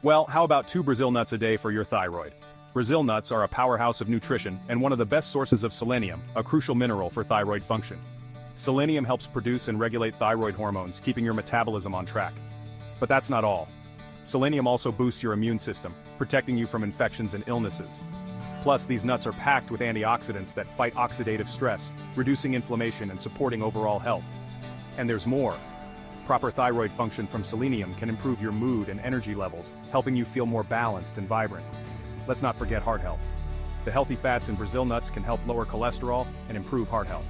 Well, how about 2 Brazil nuts a day for your thyroid? Brazil nuts are a powerhouse of nutrition and one of the best sources of selenium, a crucial mineral for thyroid function. Selenium helps produce and regulate thyroid hormones, keeping your metabolism on track. But that's not all. Selenium also boosts your immune system, protecting you from infections and illnesses. Plus, these nuts are packed with antioxidants that fight oxidative stress, reducing inflammation and supporting overall health. And there's more. Proper thyroid function from selenium can improve your mood and energy levels, helping you feel more balanced and vibrant. Let's not forget heart health. The healthy fats in Brazil nuts can help lower cholesterol and improve heart health.